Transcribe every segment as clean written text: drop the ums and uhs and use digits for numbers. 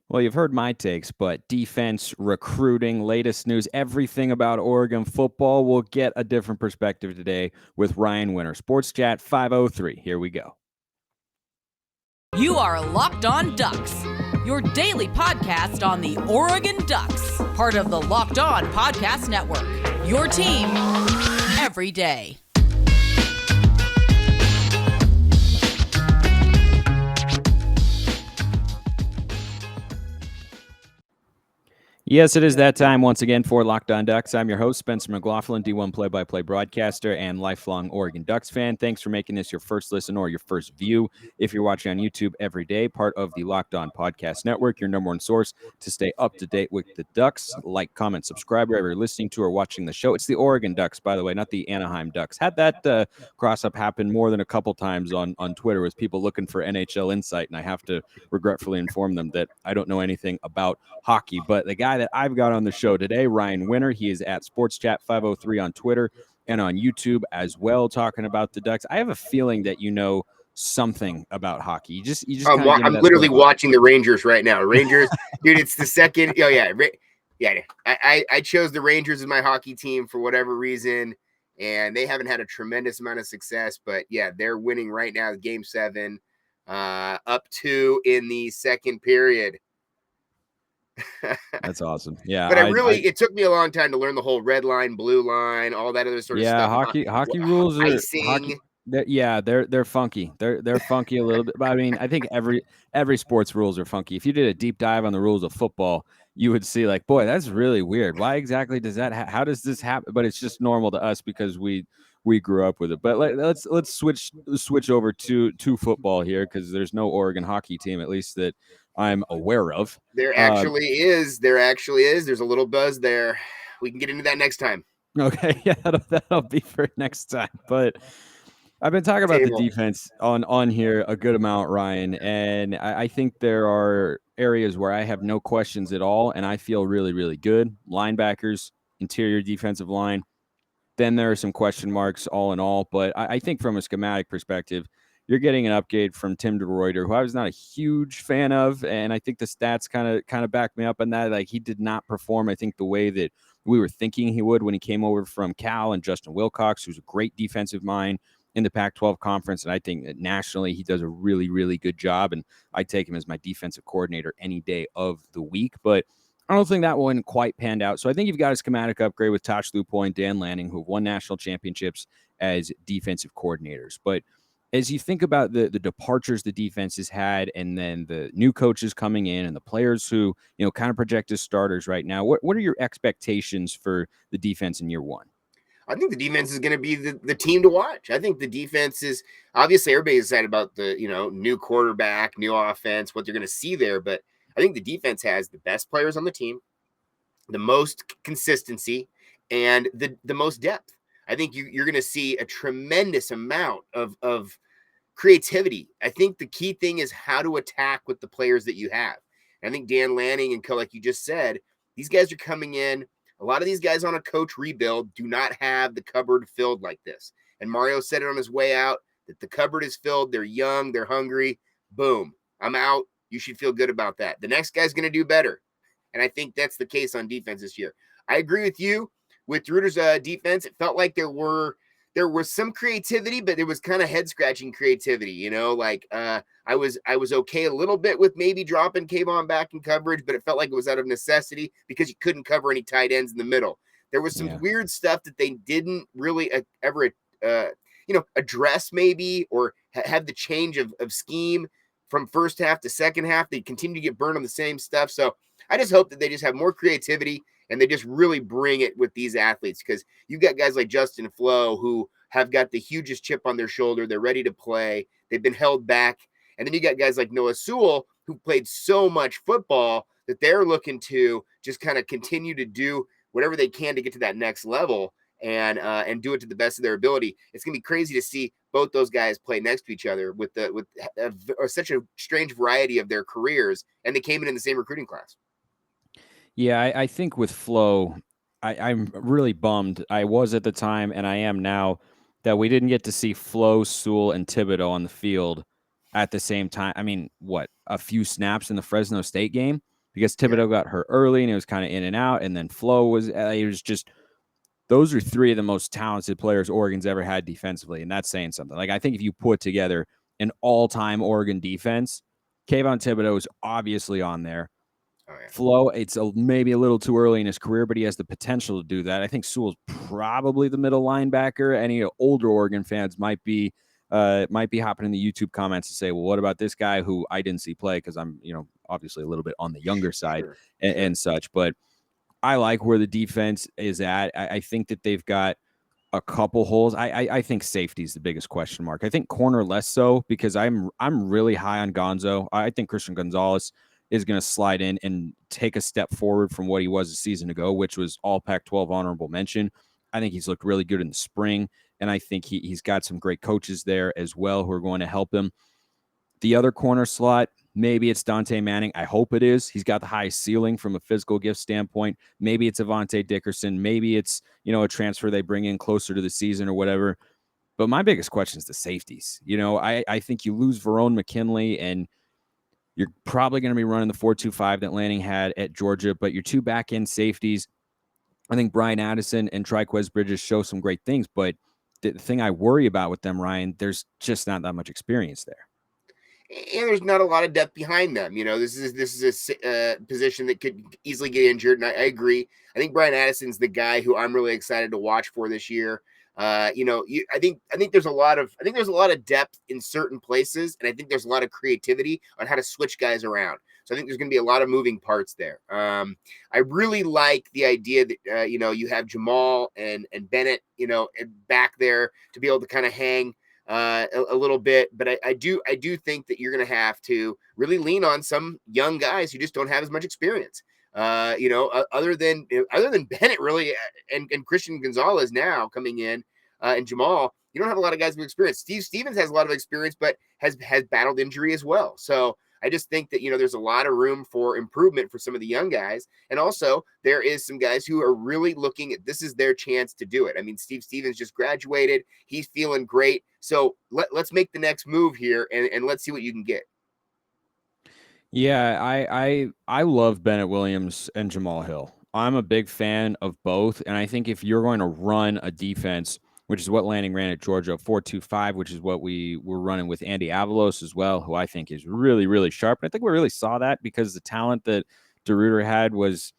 Well, you've heard my takes, but defense, recruiting, latest news, everything about Oregon football. We'll get a different perspective today with Rian Winter. Sports Chat 503. Here we go. You are Locked On Ducks, your daily podcast on the Oregon Ducks, part of the Locked On Podcast Network, your team every day. Yes, it is that time once again for Locked On Ducks. I'm your host, Spencer McLaughlin, D1 play-by-play broadcaster and lifelong Oregon Ducks fan. Thanks for making this your first listen or your first view. If you're watching on YouTube every day, part of the Locked On Podcast Network, your number one source to stay up to date with the Ducks. Like, comment, subscribe wherever you're listening to or watching the show. It's the Oregon Ducks, by the way, not the Anaheim Ducks. Had that cross-up happen more than a couple times on Twitter with people looking for NHL insight, and I have to regretfully inform them that I don't know anything about hockey. But the guy that I've got on the show today, Rian Winter, he is at Sports Chat 503 on Twitter and on YouTube as well, talking about the Ducks. I have a feeling that you know something about hockey. You just I'm literally watching the Rangers right now. Rangers, dude, it's the second. Oh yeah. I chose the Rangers as my hockey team for whatever reason, and they haven't had a tremendous amount of success. But yeah, they're winning right now. Game 7, up 2 in the second period. That's awesome. Yeah, but it took me a long time to learn the whole red line, blue line, all that other sort of stuff. Yeah, hockey rules are icing. They're funky. They're funky a little bit. But I mean, I think every sports rules are funky. If you did a deep dive on the rules of football, you would see like, boy, that's really weird. Why exactly does that? How does this happen? But it's just normal to us because we grew up with it. But let's switch over to football here because there's no Oregon hockey team, at least that I'm aware of. There actually is. There's a little buzz there. We can get into that next time. Okay, yeah, that'll be for next time. But I've been talking about the defense on here a good amount, Rian, and I think there are areas where I have no questions at all, and I feel really, really good. Linebackers, interior defensive line. Then there are some question marks all in all, but I think from a schematic perspective, you're getting an upgrade from Tim DeRuyter, who I was not a huge fan of, and I think the stats kind of back me up on that. Like, he did not perform, I think, the way that we were thinking he would when he came over from Cal, and Justin Wilcox, who's a great defensive mind in the Pac-12 conference, and I think that nationally he does a really, really good job, and I take him as my defensive coordinator any day of the week. But I don't think that one quite panned out. So I think you've got a schematic upgrade with Tosh, Lupoi, and Dan Lanning, who have won national championships as defensive coordinators. But as you think about the departures the defense has had, and then the new coaches coming in and the players who, kind of project as starters right now, what are your expectations for the defense in year one? I think the defense is going to be the team to watch. I think the defense is obviously everybody's excited about the, new quarterback, new offense, what they're going to see there. But I think the defense has the best players on the team, the most consistency, and the most depth. I think you're going to see a tremendous amount of creativity. I think the key thing is how to attack with the players that you have. And I think Dan Lanning and like you just said, these guys are coming in. A lot of these guys on a coach rebuild do not have the cupboard filled like this. And Mario said it on his way out that the cupboard is filled. They're young. They're hungry. Boom. I'm out. You should feel good about that. The next guy's going to do better. And I think that's the case on defense this year. I agree with you. With Reuter's defense, it felt like there was some creativity, but it was kind of head scratching creativity. I was okay a little bit with maybe dropping Kayvon back in coverage, but it felt like it was out of necessity because you couldn't cover any tight ends in the middle. There was some weird stuff that they didn't really ever, address maybe, or have the change of scheme from first half to second half. They continue to get burned on the same stuff. So I just hope that they just have more creativity and they just really bring it with these athletes, because you've got guys like Justin Flo who have got the hugest chip on their shoulder. They're ready to play. They've been held back. And then you got guys like Noah Sewell who played so much football that they're looking to just kind of continue to do whatever they can to get to that next level and do it to the best of their ability. It's going to be crazy to see both those guys play next to each other with such a strange variety of their careers, and they came in the same recruiting class. Yeah, I think with Flo, I'm really bummed. I was at the time, and I am now, that we didn't get to see Flo, Sewell, and Thibodeau on the field at the same time. I mean, a few snaps in the Fresno State game? because Thibodeau got hurt early and it was kind of in and out. And then Flo was, it was just, those are three of the most talented players Oregon's ever had defensively. And that's saying something. Like, I think if you put together an all-time Oregon defense, Kayvon Thibodeau is obviously on there. Oh, yeah. Flo, it's maybe a little too early in his career, but he has the potential to do that. I think Sewell's probably the middle linebacker. Any older Oregon fans might be hopping in the YouTube comments to say, well, what about this guy who I didn't see play because I'm, obviously a little bit on the younger side and such. But I like where the defense is at. I think that they've got a couple holes. I think safety is the biggest question mark. I think corner less so because I'm really high on Gonzo. I think Christian Gonzalez is going to slide in and take a step forward from what he was a season ago, which was all Pac-12 honorable mention. I think he's looked really good in the spring, and I think he's got some great coaches there as well who are going to help him. The other corner slot, maybe it's Dante Manning. I hope it is. He's got the highest ceiling from a physical gift standpoint. Maybe it's Avante Dickerson. Maybe it's, a transfer they bring in closer to the season or whatever. But my biggest question is the safeties. I think you lose Verone McKinley, and you're probably going to be running the 4-2-5 that Lanning had at Georgia, but your two back-end safeties, I think Brian Addison and Triquez Bridges show some great things, but the thing I worry about with them, Ryan, there's just not that much experience there. And there's not a lot of depth behind them. This is a position that could easily get injured, and I agree. I think Brian Addison's the guy who I'm really excited to watch for this year. I think there's a lot of depth in certain places, and I think there's a lot of creativity on how to switch guys around. So I think there's going to be a lot of moving parts there. I really like the idea that you have Jamal and Bennett back there to be able to kind of hang a little bit, but I do think that you're going to have to really lean on some young guys who just don't have as much experience. Other than Bennett really and Christian Gonzalez now coming in and Jamal, you don't have a lot of guys with experience. Steve Stevens has a lot of experience, but has battled injury as well. So I just think that, there's a lot of room for improvement for some of the young guys. And also there is some guys who are really looking at this is their chance to do it. I mean, Steve Stevens just graduated. He's feeling great. So let's make the next move here and let's see what you can get. Yeah, I love Bennett Williams and Jamal Hill. I'm a big fan of both, and I think if you're going to run a defense, which is what Lanning ran at Georgia, 4-2-5, which is what we were running with Andy Avalos as well, who I think is really, really sharp. And I think we really saw that because the talent that DeRuyter had was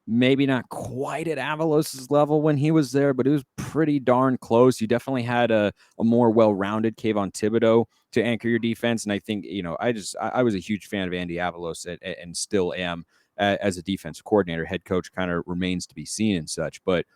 maybe not quite at Avalos' level when he was there, but it was pretty darn close. You definitely had a more well-rounded Kayvon Thibodeau to anchor your defense. And I think, I was a huge fan of Andy Avalos and still am as a defensive coordinator. Head coach kind of remains to be seen and such. But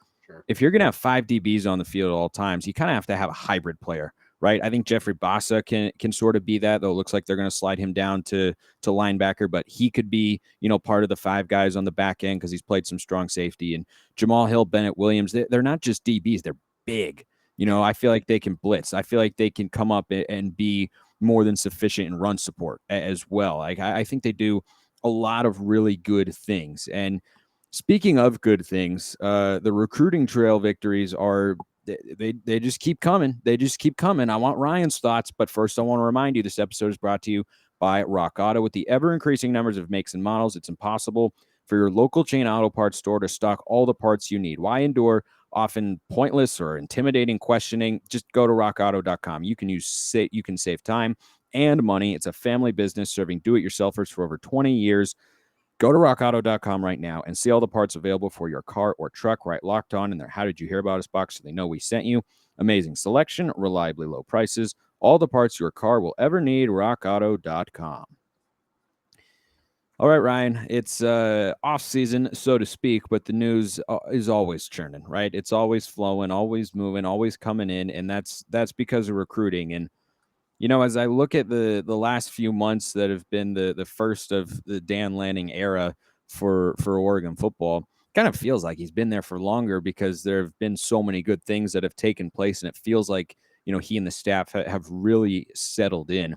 if you're going to have 5 DBs on the field at all times, you kind of have to have a hybrid player, right? I think Jeffrey Bassa can sort of be that, though it looks like they're going to slide him down to linebacker, but he could be, part of the 5 guys on the back end because he's played some strong safety. And Jamal Hill, Bennett Williams, they're not just DBs, they're big. I feel like they can blitz. I feel like they can come up and be more than sufficient in run support as well. Like I think they do a lot of really good things. And speaking of good things, the recruiting trail victories are they just keep coming. They just keep coming. I want Ryan's thoughts, but first I want to remind you this episode is brought to you by Rock Auto. With the ever-increasing numbers of makes and models, it's impossible for your local chain auto parts store to stock all the parts you need. Why endure often pointless or intimidating questioning? Just go to rockauto.com. You can save time and money. It's a family business serving do-it-yourselfers for over 20 years. Go to rockauto.com right now and see all the parts available for your car or truck. Right, Locked On in their How Did You Hear About Us box so they know we sent you. Amazing selection, reliably low prices, all the parts your car will ever need. rockauto.com. All right, Ryan, it's off season, so to speak, but the news is always churning, right? It's always flowing, always moving, always coming in, and that's because of recruiting. And as I look at the last few months that have been the first of the Dan Lanning era for Oregon football, kind of feels like he's been there for longer because there have been so many good things that have taken place, and it feels like he and the staff have really settled in.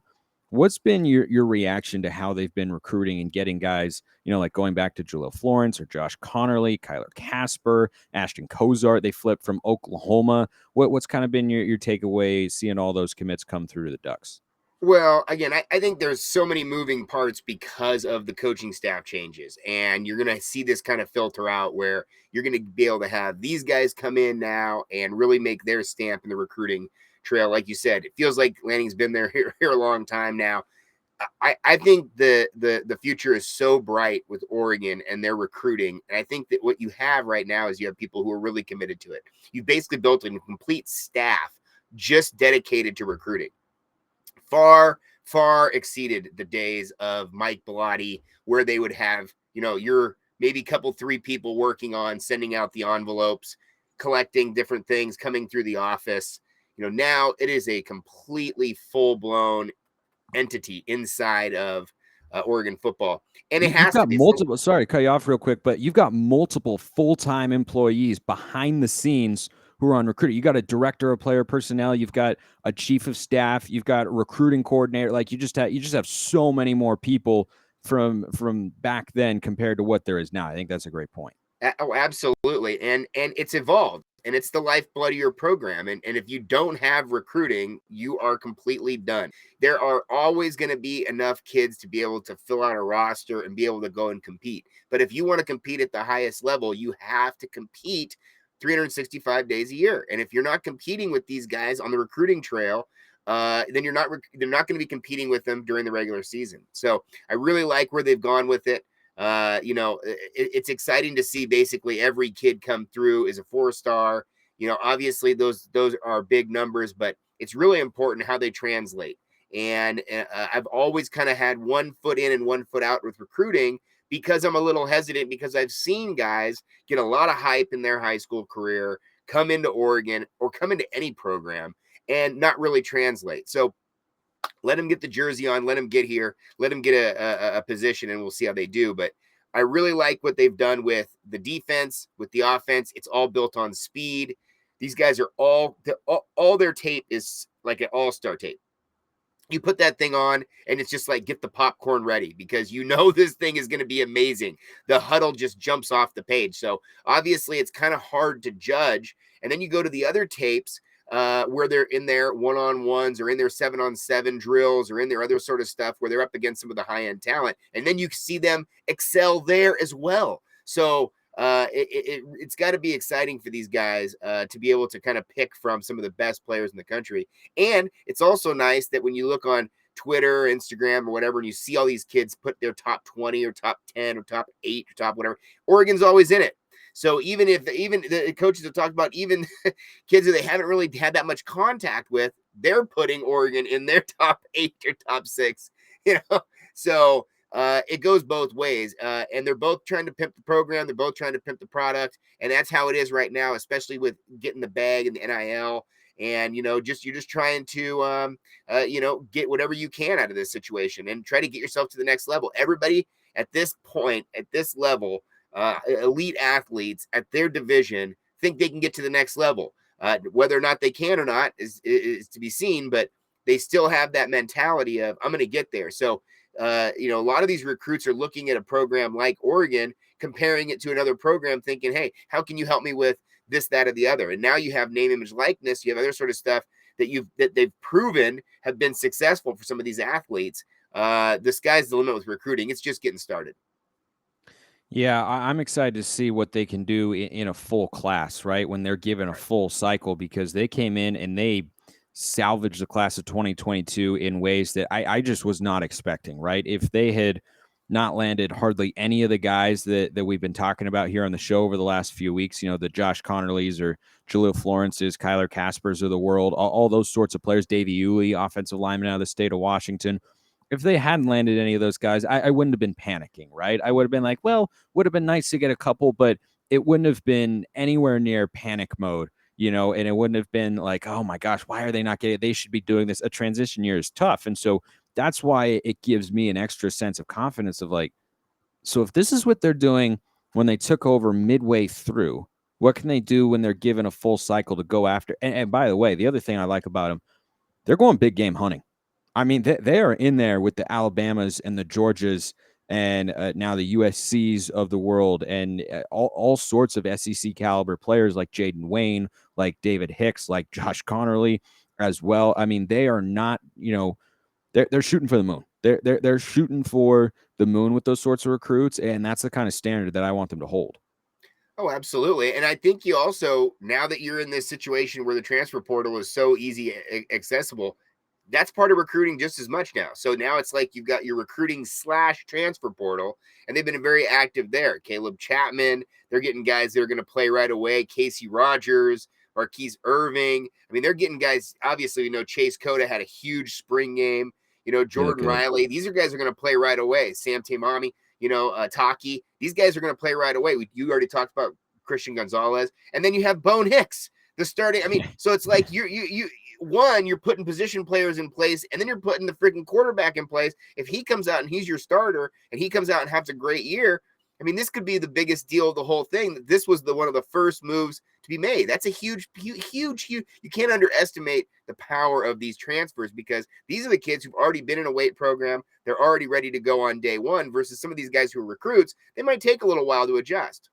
What's been your reaction to how they've been recruiting and getting guys, like going back to Jaleel Florence or Josh Connerly, Kyler Casper, Ashton Kozart? They flipped from Oklahoma. What's kind of been your takeaway seeing all those commits come through to the Ducks? Well, again, I think there's so many moving parts because of the coaching staff changes. And you're going to see this kind of filter out where you're going to be able to have these guys come in now and really make their stamp in the recruiting trail. Like you said, it feels like Lanning's been there here a long time now. I think the future is so bright with Oregon and their recruiting. And I think that what you have right now is you have people who are really committed to it. You've basically built a complete staff just dedicated to recruiting. Far exceeded the days of Mike Bellotti, where they would have, your maybe couple, 3 people working on sending out the envelopes, collecting different things, coming through the office. Now it is a completely full-blown entity inside of Oregon football. And it has to be multiple, sorry, cut you off real quick, but you've got multiple full-time employees behind the scenes who are on recruiting. You got a director of player personnel, you've got a chief of staff, you've got a recruiting coordinator. Like you just have so many more people from back then compared to what there is now. I think that's a great point. Oh, absolutely. And it's evolved, and it's the lifeblood of your program. And if you don't have recruiting, you are completely done. There are always going to be enough kids to be able to fill out a roster and be able to go and compete. But if you want to compete at the highest level, you have to compete 365 days a year. And if you're not competing with these guys on the recruiting trail, then they're not going to be competing with them during the regular season. So I really like where they've gone with it. It's exciting to see basically every kid come through as a 4-star. Obviously those are big numbers, but it's really important how they translate. And I've always kind of had one foot in and one foot out with recruiting, because I'm a little hesitant, because I've seen guys get a lot of hype in their high school career, come into Oregon or come into any program and not really translate. So let him get the jersey on, let him get here, let him get a position, and we'll see how they do. But I really like what they've done with the defense, with the offense. It's all built on speed. These guys are all their tape is like an all-star tape. You put that thing on and it's just like, get the popcorn ready, because this thing is going to be amazing. The huddle just jumps off the page. So obviously it's kind of hard to judge. And then you go to the other tapes where they're in their one-on-ones or in their 7-on-7 drills or in their other sort of stuff where they're up against some of the high-end talent. And then you see them excel there as well. So it's got to be exciting for these guys to be able to kind of pick from some of the best players in the country. And it's also nice that when you look on Twitter, Instagram, or whatever, and you see all these kids put their top 20 or top 10 or top 8 or top whatever, Oregon's always in it. So even the coaches have talked about, even kids that they haven't really had that much contact with, they're putting Oregon in their top 8 or top 6, So it goes both ways. And they're both trying to pimp the program. They're both trying to pimp the product. And that's how it is right now, especially with getting the bag and the NIL. And, you're just trying to, get whatever you can out of this situation and try to get yourself to the next level. Everybody at this point, at this level, elite athletes at their division think they can get to the next level. Whether or not they can or not is to be seen, but they still have that mentality of, I'm going to get there. So, a lot of these recruits are looking at a program like Oregon, comparing it to another program, thinking, hey, how can you help me with this, that, or the other? And now you have name, image, likeness. You have other sort of stuff that they've proven have been successful for some of these athletes. The sky's the limit with recruiting. It's just getting started. Yeah, I'm excited to see what they can do in a full class, right? When they're given a full cycle, because they came in and they salvaged the class of 2022 in ways that I just was not expecting, right? If they had not landed hardly any of the guys that we've been talking about here on the show over the last few weeks, the Josh Connerleys or Jaleel Florence's, Kyler Caspers of the world, all those sorts of players, Davey Uli, offensive lineman out of the state of Washington. If they hadn't landed any of those guys, I wouldn't have been panicking, right? I would have been like, well, would have been nice to get a couple, but it wouldn't have been anywhere near panic mode, and it wouldn't have been like, oh my gosh, why are they not getting it? They should be doing this. A transition year is tough. And so that's why it gives me an extra sense of confidence of like, so if this is what they're doing when they took over midway through, what can they do when they're given a full cycle to go after? And by the way, the other thing I like about them, they're going big game hunting. I mean, they are in there with the Alabamas and the Georgias and now the USCs of the world and all sorts of SEC caliber players like Jaden Wayne, like David Hicks, like Josh Connerly as well. I mean, they are not, they're shooting for the moon. They're shooting for the moon with those sorts of recruits, and that's the kind of standard that I want them to hold. Oh, absolutely. And I think you also, now that you're in this situation where the transfer portal is so easy accessible, that's part of recruiting just as much now. So now it's like you've got your recruiting / transfer portal, and they've been very active there. Caleb Chapman, they're getting guys that are going to play right away. Casey Rogers, Marquise Irving. I mean, they're getting guys. Obviously, Chase Cota had a huge spring game. Jordan Riley. These are guys who are going to play right away. Sam Tamami, Taki. These guys are going to play right away. You already talked about Christian Gonzalez, and then you have Bone Hicks, the starting. I mean, so it's like you're putting position players in place, and then you're putting the freaking quarterback in place. If he comes out and he's your starter, and he comes out and has a great year, I mean, this could be the biggest deal of the whole thing. This was one of the first moves to be made. That's a huge. You can't underestimate the power of these transfers, because these are the kids who've already been in a weight program. They're already ready to go on day one, versus some of these guys who are recruits. They might take a little while to adjust.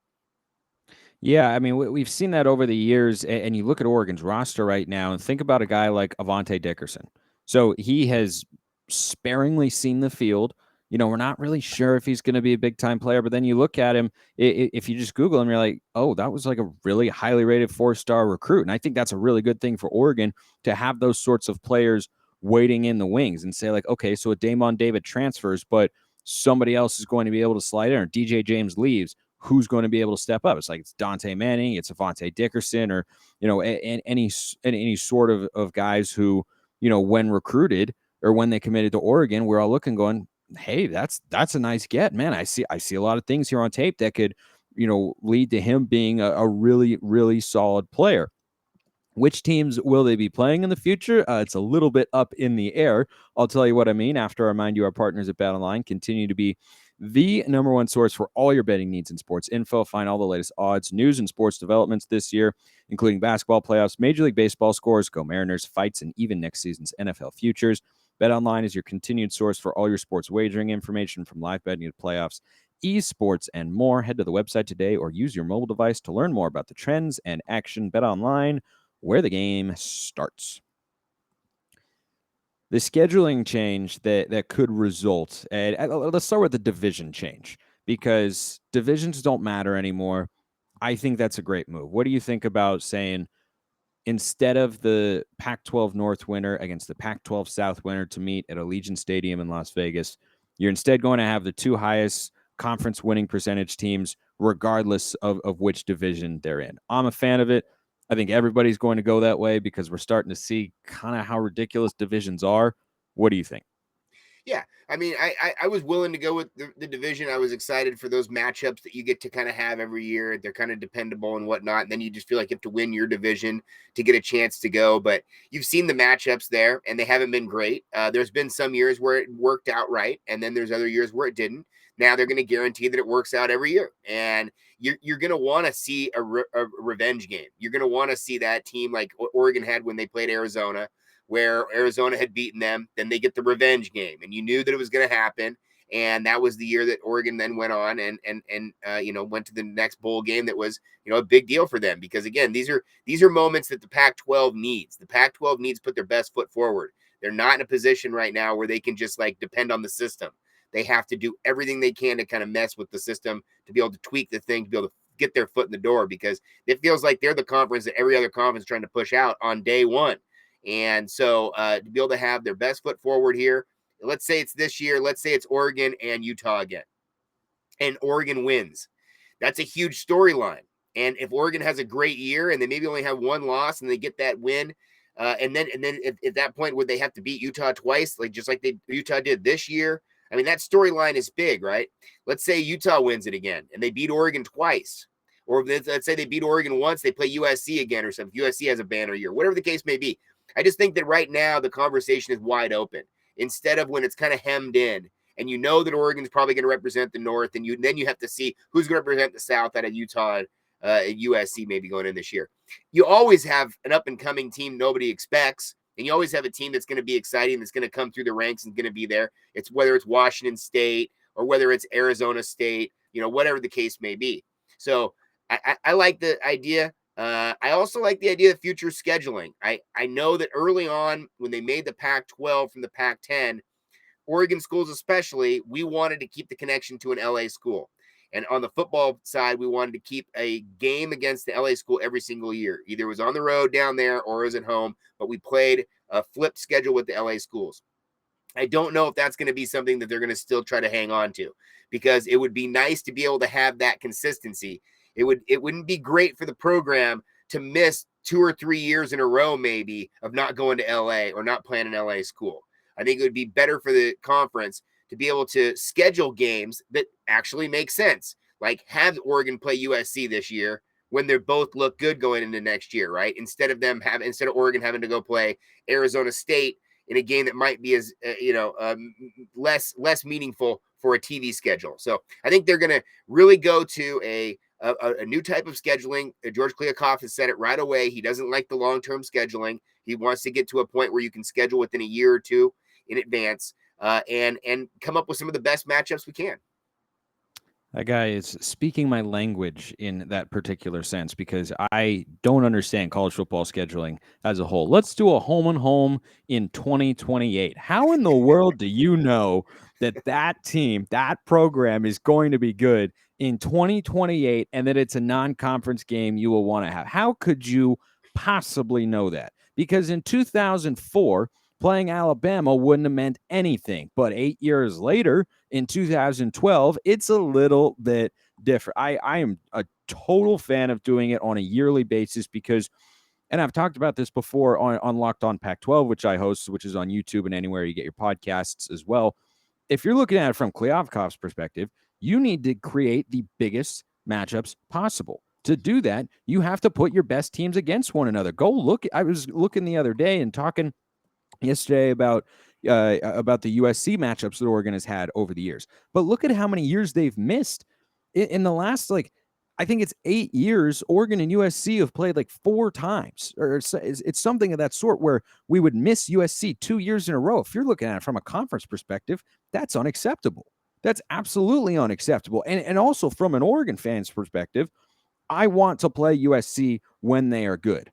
Yeah, I mean, we've seen that over the years, and you look at Oregon's roster right now and think about a guy like Avante Dickerson. So he has sparingly seen the field. We're not really sure if he's going to be a big-time player, but then you look at him, if you just Google him, you're like, oh, that was like a really highly rated 4-star recruit. And I think that's a really good thing for Oregon to have those sorts of players waiting in the wings and say, like, okay, so a Damon David transfers, but somebody else is going to be able to slide in, or DJ James leaves. Who's going to be able to step up? It's like it's Dante Manning, it's Avante Dickerson, or any sort of guys who, when recruited or when they committed to Oregon, we're all looking, going, hey, that's a nice get, man. I see a lot of things here on tape that could, lead to him being a really, really solid player. Which teams will they be playing in the future? It's a little bit up in the air. I'll tell you what I mean after I remind you our partners at BetOnline continue to be the number one source for all your betting needs and sports info. Find all the latest odds, news, and sports developments this year, including basketball playoffs, Major League Baseball scores, Go Mariners, fights, and even next season's NFL futures. BetOnline is your continued source for all your sports wagering information, from live betting to playoffs, esports, and more. Head to the website today or use your mobile device to learn more about the trends and action. BetOnline, where the game starts. The scheduling change that could result, and let's start with the division change, because divisions don't matter anymore. I think that's a great move. What do you think about saying, instead of the Pac-12 North winner against the Pac-12 South winner to meet at Allegiant Stadium in Las Vegas, you're instead going to have the two highest conference winning percentage teams, regardless of which division they're in? I'm a fan of it. I think everybody's going to go that way, because we're starting to see kind of how ridiculous divisions are. What do you think? Yeah, I mean, I was willing to go with the division. I was excited for those matchups that you get to kind of have every year. They're kind of dependable and whatnot. And then you just feel like you have to win your division to get a chance to go. But you've seen the matchups there, and they haven't been great. There's been some years where it worked out right, and then there's other years where it didn't. Now they're going to guarantee that it works out every year. And you're going to want to see a revenge game. You're going to want to see that team like Oregon had when they played Arizona, where Arizona had beaten them. Then they get the revenge game, and you knew that it was going to happen. And that was the year that Oregon then went on and went to the next bowl game that was, a big deal for them, because again, these are moments that the Pac-12 needs. The Pac-12 needs to put their best foot forward. They're not in a position right now where they can just like depend on the system. They have to do everything they can to kind of mess with the system, to be able to tweak the thing, to be able to get their foot in the door, because it feels like they're the conference that every other conference is trying to push out on day one. And so to be able to have their best foot forward here, let's say it's this year, let's say it's Oregon and Utah again, and Oregon wins. That's a huge storyline. And if Oregon has a great year and they maybe only have one loss and they get that win, and then at that point, would they have to beat Utah twice, just like Utah did this year? I mean, that storyline is big, right? Let's say Utah wins it again and they beat Oregon twice. Or let's say they beat Oregon once, they play USC again or something. USC has a banner year, whatever the case may be. I just think that right now the conversation is wide open, instead of when it's kind of hemmed in, and that Oregon's probably going to represent the North, and then you have to see who's going to represent the South out of Utah and USC maybe going in this year. You always have an up-and-coming team nobody expects, and you always have a team that's going to be exciting, that's going to come through the ranks and going to be there. It's whether it's Washington State or whether it's Arizona State, whatever the case may be. So I like the idea. I also like the idea of future scheduling. I know that early on when they made the Pac-12 from the Pac-10, Oregon schools especially, we wanted to keep the connection to an LA school. And on the football side, we wanted to keep a game against the LA school every single year. Either it was on the road down there or it was at home, but we played a flipped schedule with the LA schools. I don't know if that's going to be something that they're going to still try to hang on to, because it would be nice to be able to have that consistency. It wouldn't be great for the program to miss 2 or 3 years in a row, maybe, of not going to LA or not playing an LA school. I think it would be better for the conference to be able to schedule games that actually make sense. Like have Oregon play USC this year when they both look good going into next year, right? Instead of Oregon having to go play Arizona State in a game that might be as less meaningful for a TV schedule. So I think they're going to really go to a new type of scheduling. George Kliavkoff has said it right away. He doesn't like the long-term scheduling. He wants to get to a point where you can schedule within a year or two in advance and come up with some of the best matchups we can. That guy is speaking my language in that particular sense, because I don't understand college football scheduling as a whole. Let's do a home and home in 2028. How in the world do you know that team, that program is going to be good in 2028 and that it's a non-conference game you will want to have? How could you possibly know that? Because in 2004, playing Alabama wouldn't have meant anything. But 8 years later, in 2012, it's a little bit different. I am a total fan of doing it on a yearly basis because, and I've talked about this before on Locked On Pac-12, which I host, which is on YouTube and anywhere you get your podcasts as well. If you're looking at it from Kliavkoff's perspective, you need to create the biggest matchups possible. To do that, you have to put your best teams against one another. Go look. I was looking the other day and talking yesterday about the USC matchups that Oregon has had over the years. But look at how many years they've missed. In the last, I think it's 8 years, Oregon and USC have played 4 times. Or it's something of that sort where we would miss USC 2 years in a row. If you're looking at it from a conference perspective, that's unacceptable. That's absolutely unacceptable. And also from an Oregon fan's perspective, I want to play USC when they are good.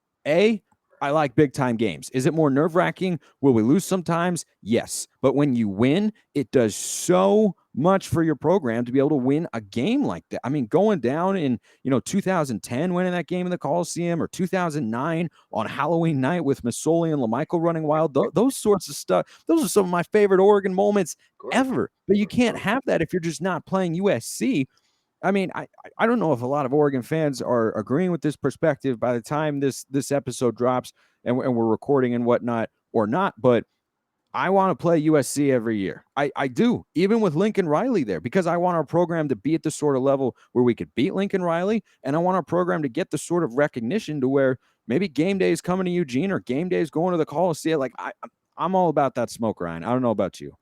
I like big-time games. Is it more nerve-wracking? Will we lose sometimes? Yes. But when you win, it does so much for your program to be able to win a game like that. I mean, going down in 2010, winning that game in the Coliseum, or 2009 on Halloween night with Masoli and LaMichael running wild, those sorts of stuff, those are some of my favorite Oregon moments ever. But you can't have that if you're just not playing USC. I mean, I don't know if a lot of Oregon fans are agreeing with this perspective by the time this episode drops and we're recording and whatnot or not, but I want to play USC every year. I do, even with Lincoln Riley there, because I want our program to be at the sort of level where we could beat Lincoln Riley, and I want our program to get the sort of recognition to where maybe game day is coming to Eugene or game day is going to the Coliseum. I'm all about that smoke, Ryan. I don't know about you.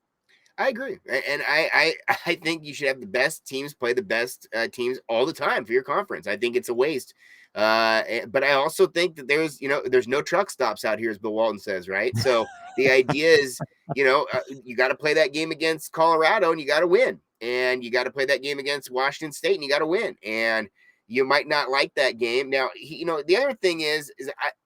I agree. And I think you should have the best teams play the best teams all the time for your conference. I think it's a waste. But I also think that there's no truck stops out here, as Bill Walton says, right? So the idea is, you got to play that game against Colorado and you got to win. And you got to play that game against Washington State and you got to win. And you might not like that game. Now, the other thing is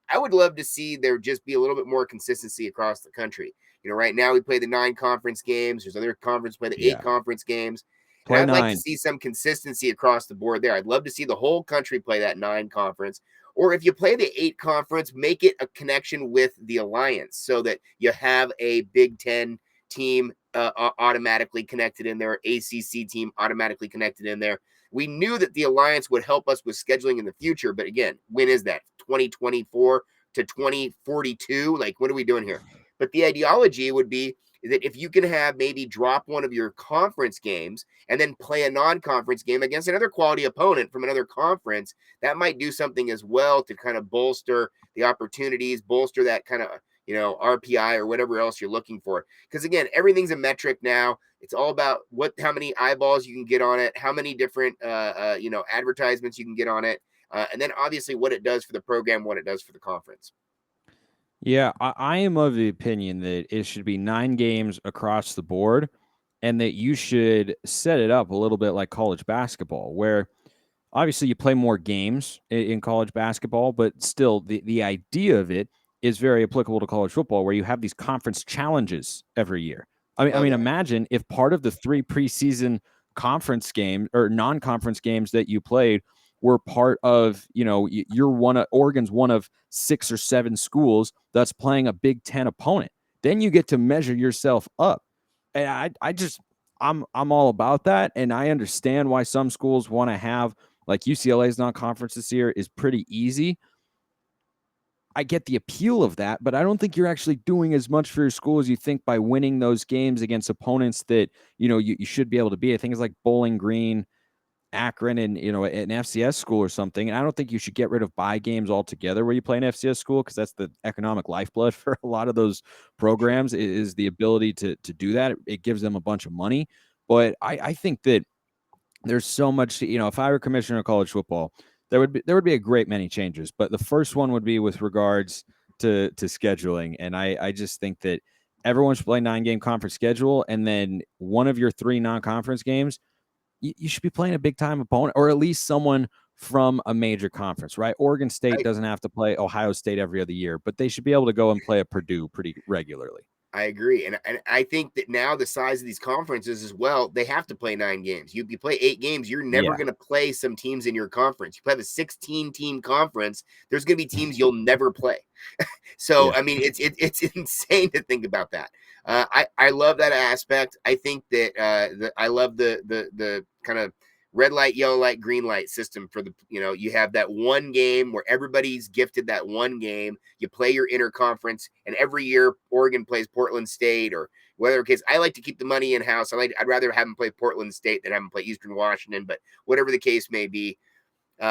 I would love to see there just be a little bit more consistency across the country. Right now we play the 9 conference games. There's other conference play the 8 conference games. And I'd like to see some consistency across the board there. I'd love to see the whole country play that 9 conference. Or if you play the 8 conference, make it a connection with the alliance so that you have a Big Ten team automatically connected in there, ACC team automatically connected in there. We knew that the alliance would help us with scheduling in the future. But again, when is that? 2024 to 2042? What are we doing here? But the ideology would be that if you can have maybe drop one of your conference games and then play a non-conference game against another quality opponent from another conference, that might do something as well to kind of bolster the opportunities, bolster that kind of, RPI or whatever else you're looking for. Because again, everything's a metric now. It's all about how many eyeballs you can get on it, how many different, advertisements you can get on it. And then obviously what it does for the program, what it does for the conference. Yeah, I am of the opinion that it should be 9 games across the board and that you should set it up a little bit like college basketball, where obviously you play more games in college basketball, but still the idea of it is very applicable to college football, where you have these conference challenges every year. I mean, imagine if part of the 3 preseason conference games or non-conference games that you played were part of, Oregon's one of 6 or 7 schools that's playing a Big Ten opponent. Then you get to measure yourself up. And I'm all about that. And I understand why some schools want to have, like UCLA's non-conference this year is pretty easy. I get the appeal of that, but I don't think you're actually doing as much for your school as you think by winning those games against opponents that, you should be able to be. I think it's like Bowling Green, Akron, and, an FCS school or something. And I don't think you should get rid of bye games altogether where you play an FCS school, because that's the economic lifeblood for a lot of those programs is the ability to do that. It gives them a bunch of money. But I think that there's so much, if I were commissioner of college football, there would be a great many changes, but the first one would be with regards to scheduling. And I just think that everyone should play 9-game conference schedule. And then one of your 3 non-conference games, you should be playing a big time opponent, or at least someone from a major conference, right? Oregon State doesn't have to play Ohio State every other year, but they should be able to go and play at Purdue pretty regularly. I agree. And I think that now the size of these conferences as well, they have to play 9 games. You play 8 games, you're never going to play some teams in your conference. You have a 16-team conference, there's going to be teams you'll never play. So, I mean, it's insane to think about that. I love that aspect. I think that I love the kind of red light, yellow light, green light system for the, you have that one game where everybody's gifted that one game. You play your interconference, and every year Oregon plays Portland State or whatever case. I like to keep the money in house. I'd rather have them play Portland State than have them play Eastern Washington, but whatever the case may be,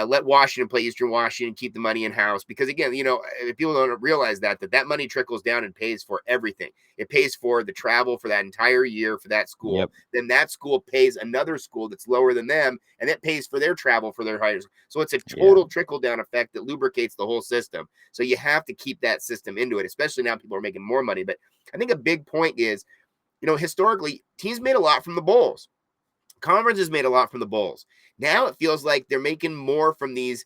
let Washington play Eastern Washington, keep the money in house. Because again, if people don't realize that money trickles down and pays for everything. It pays for the travel for that entire year for that school. Yep. Then that school pays another school that's lower than them, and it pays for their travel for their hires. So it's a total trickle down effect that lubricates the whole system. So you have to keep that system into it, especially now people are making more money. But I think a big point is, historically, teams made a lot from the bowls. Conferences made a lot from the bowls. Now it feels like they're making more from these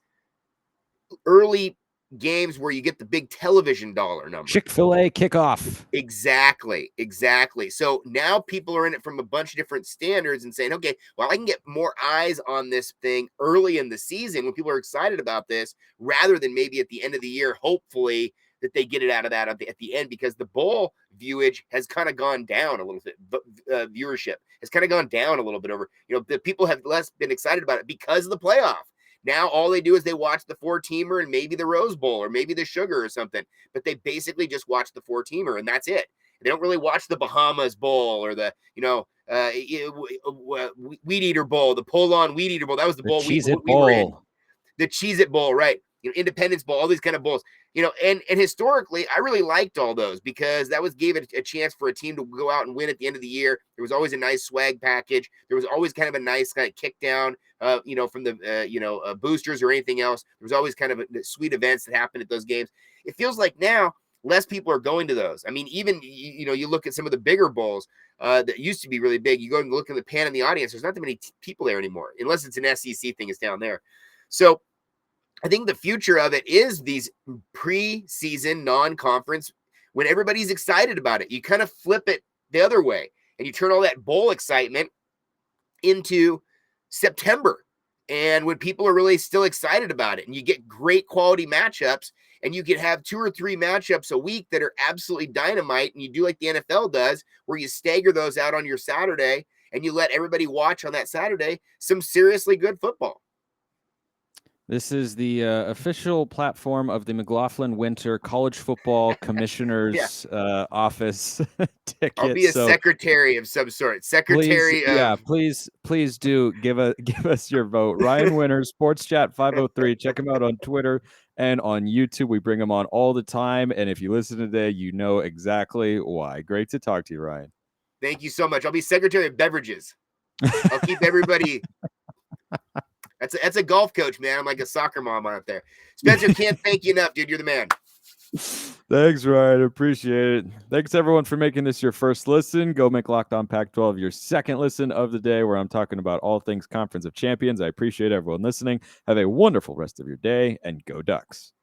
early games where you get the big television dollar number. Chick-fil-A kickoff. Exactly. So now people are in it from a bunch of different standards and saying, okay, well, I can get more eyes on this thing early in the season when people are excited about this, rather than maybe at the end of the year, hopefully, that they get it out of that at the end, because the bowl viewage has kind of gone down a little bit. Viewership has kind of gone down a little bit over, the people have less been excited about it because of the playoff. Now all they do is they watch the 4-teamer and maybe the Rose Bowl or maybe the Sugar or something, but they basically just watch the 4-teamer and that's it. They don't really watch the Bahamas Bowl or the, Weed Eater Bowl, the Pull-On Weed Eater Bowl. That was the bowl we were in. The Cheez-It Bowl, right? Independence Bowl, all these kind of bowls, and historically, I really liked all those because that gave it a chance for a team to go out and win at the end of the year. There was always a nice swag package. There was always kind of a nice kind of kick down, from the, boosters or anything else. There was always kind of sweet events that happened at those games. It feels like now less people are going to those. I mean, even, you look at some of the bigger bowls that used to be really big. You go and look at the pan in the audience. There's not that many people there anymore, unless it's an SEC thing. It's down there. So I think the future of it is these preseason non-conference when everybody's excited about it. You kind of flip it the other way and you turn all that bowl excitement into September. And when people are really still excited about it and you get great quality matchups and you can have 2 or 3 matchups a week that are absolutely dynamite, and you do like the NFL does, where you stagger those out on your Saturday and you let everybody watch on that Saturday some seriously good football. This is the official platform of the McLaughlin Winter College Football Commissioner's office ticket. I'll be a secretary of some sort. Please do give us your vote. Rian Winter, Sports Chat 503. Check him out on Twitter and on YouTube. We bring him on all the time, and if you listen today, you know exactly why. Great to talk to you, Ryan. Thank you so much. I'll be secretary of beverages. I'll keep everybody. That's a golf coach, man. I'm like a soccer mom out there. Spencer, can't thank you enough, dude. You're the man. Thanks, Ryan. Appreciate it. Thanks, everyone, for making this your first listen. Go make Locked On Pac-12 your second listen of the day, where I'm talking about all things Conference of Champions. I appreciate everyone listening. Have a wonderful rest of your day, and go Ducks.